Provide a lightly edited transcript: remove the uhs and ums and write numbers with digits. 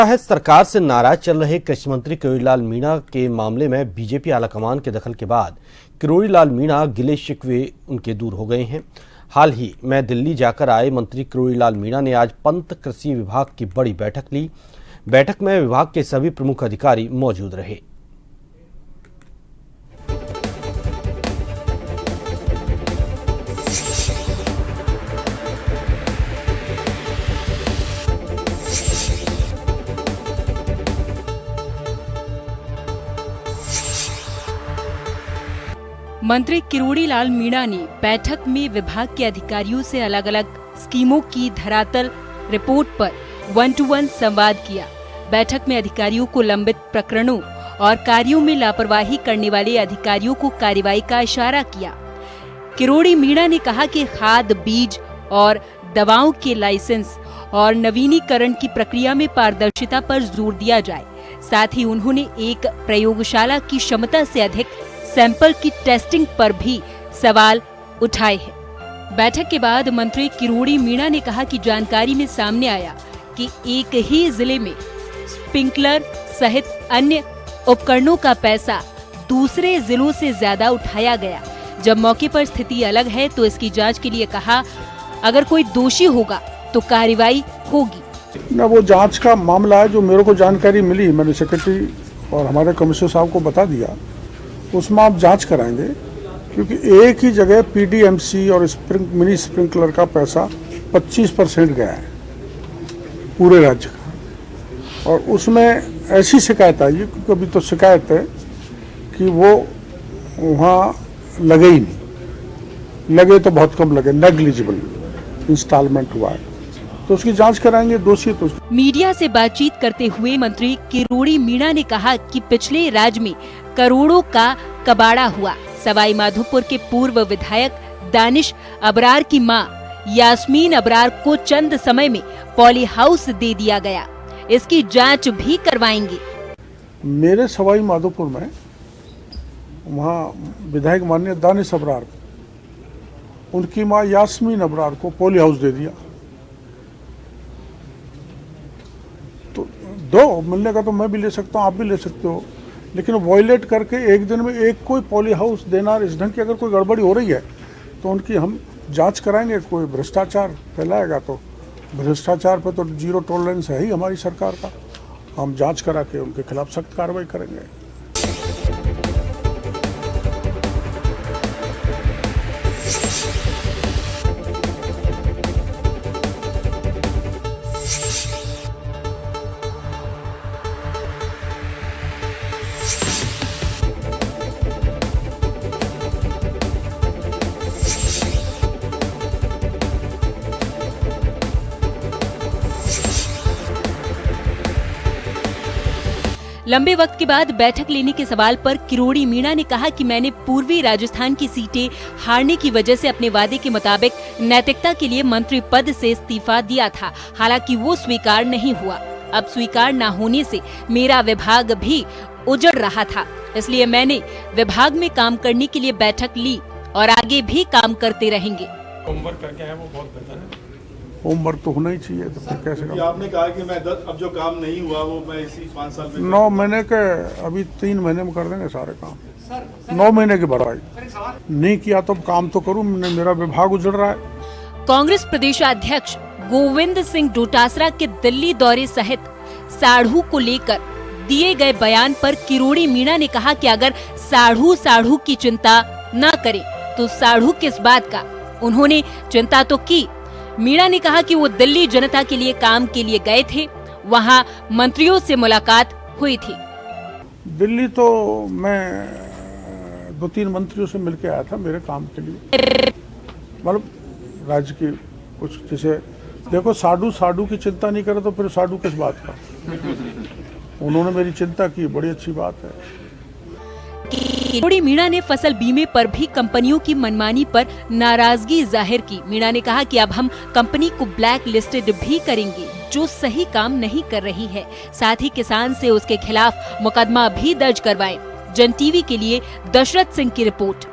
है सरकार से नाराज चल रहे कृषि मंत्री किरोड़ीलाल मीणा के मामले में बीजेपी आलाकमान के दखल के बाद किरोड़ीलाल मीणा गिले शिकवे उनके दूर हो गए हैं। हाल ही में दिल्ली जाकर आए मंत्री किरोड़ीलाल मीणा ने आज पंत कृषि विभाग की बड़ी बैठक ली। बैठक में विभाग के सभी प्रमुख अधिकारी मौजूद रहे। मंत्री किरोड़ीलाल मीणा ने बैठक में विभाग के अधिकारियों से अलग अलग स्कीमों की धरातल रिपोर्ट पर 1-to-1 संवाद किया। बैठक में अधिकारियों को लंबित प्रकरणों और कार्यों में लापरवाही करने वाले अधिकारियों को कार्रवाई का इशारा किया। किरोड़ी मीणा ने कहा कि खाद, बीज और दवाओं के लाइसेंस और नवीनीकरण की प्रक्रिया में पारदर्शिता पर जोर दिया जाए। साथ ही उन्होंने एक प्रयोगशाला की क्षमता से अधिक सैंपल की टेस्टिंग पर भी सवाल उठाए हैं। बैठक के बाद मंत्री किरोड़ी मीणा ने कहा कि जानकारी में सामने आया कि एक ही जिले में स्प्रिंकलर सहित अन्य उपकरणों का पैसा दूसरे जिलों से ज्यादा उठाया गया। जब मौके पर स्थिति अलग है तो इसकी जांच के लिए कहा, अगर कोई दोषी होगा तो कार्रवाई होगी। ना वो जांच का मामला है, जो मेरे को जानकारी मिली मैंने सेक्रेटरी और हमारे कमिश्नर साहब को बता दिया, उसमें आप जांच कराएंगे, क्योंकि एक ही जगह पीडीएमसी और मिनी स्प्रिंकलर का पैसा 25% गया है पूरे राज्य का। और उसमें ऐसी शिकायत आई, क्योंकि अभी तो शिकायत है कि वो वहाँ लगे ही नहीं, लगे तो बहुत कम लगे, नेग्लिजिबल इंस्टॉलमेंट हुआ है, तो उसकी जांच कराएंगे। दोषी तो मीडिया से बातचीत करते हुए मंत्री किरोड़ी मीणा ने कहा कि पिछले राज्य में करोड़ों का कबाड़ा हुआ। सवाई माधोपुर के पूर्व विधायक दानिश अबरार की मां यास्मीन अबरार को चंद समय में पॉली हाउस दे दिया गया। इसकी जांच भी करवाएंगे। मेरे सवाई माधोपुर में वहाँ विधायक माननीय दानिश अबरार, उनकी मां यास्मीन अबरार को पॉली हाउस दे दिया। तो दो मिलने का तो मैं भी ले सकता हूँ, आप भी ले सकते हो, लेकिन वॉयलेट करके एक दिन में एक कोई पॉली हाउस देना, इस ढंग की अगर कोई गड़बड़ी हो रही है तो उनकी हम जांच कराएंगे। कोई भ्रष्टाचार फैलाएगा तो भ्रष्टाचार पर तो जीरो टॉलरेंस है ही हमारी सरकार का। हम जांच करा के उनके खिलाफ सख्त कार्रवाई करेंगे। लंबे वक्त के बाद बैठक लेने के सवाल पर किरोड़ी मीणा ने कहा कि मैंने पूर्वी राजस्थान की सीटें हारने की वजह से अपने वादे के मुताबिक नैतिकता के लिए मंत्री पद से इस्तीफा दिया था। हालांकि वो स्वीकार नहीं हुआ। अब स्वीकार न होने से मेरा विभाग भी उजड़ रहा था, इसलिए मैंने विभाग में काम करने के लिए बैठक ली और आगे भी काम करते रहेंगे। होमवर्क करके आए वो बहुत बेहतर है। होमवर्क तो होना ही चाहिए, तो फिर कैसे आपने कहा कि मैं अब जो काम नहीं हुआ वो मैं इसी 5 साल में 9 महीने के, अभी 3 महीने में कर देंगे सारे काम। 9 महीने की बढ़ाई नहीं किया तो काम तो करूँ, मेरा विभाग उजड़ रहा है। कांग्रेस प्रदेशाध्यक्ष गोविंद सिंह डोटासरा के दिल्ली दौरे सहित साढ़ू को लेकर दिए गए बयान पर किरोड़ी मीणा ने कहा कि अगर साढ़ू की चिंता न करे तो साढ़ू किस बात का। उन्होंने चिंता तो की। मीणा ने कहा कि वो दिल्ली जनता के लिए काम के लिए गए थे, वहां मंत्रियों से मुलाकात हुई थी। दिल्ली तो मैं 2-3 मंत्रियों से मिलके आया था मेरे काम के लिए। मतलब राज्य की कुछ, जैसे देखो साढ़ू की चिंता नहीं करे तो फिर साढ़ू किस बात का। उन्होंने मेरी चिंता की, बड़ी अच्छी बात है। किरोड़ी मीणा ने फसल बीमे पर भी कंपनियों की मनमानी पर नाराजगी जाहिर की। मीणा ने कहा कि अब हम कंपनी को ब्लैक लिस्टेड भी करेंगे जो सही काम नहीं कर रही है। साथ ही किसान से उसके खिलाफ मुकदमा भी दर्ज करवाएं। जन टीवी के लिए दशरथ सिंह की रिपोर्ट।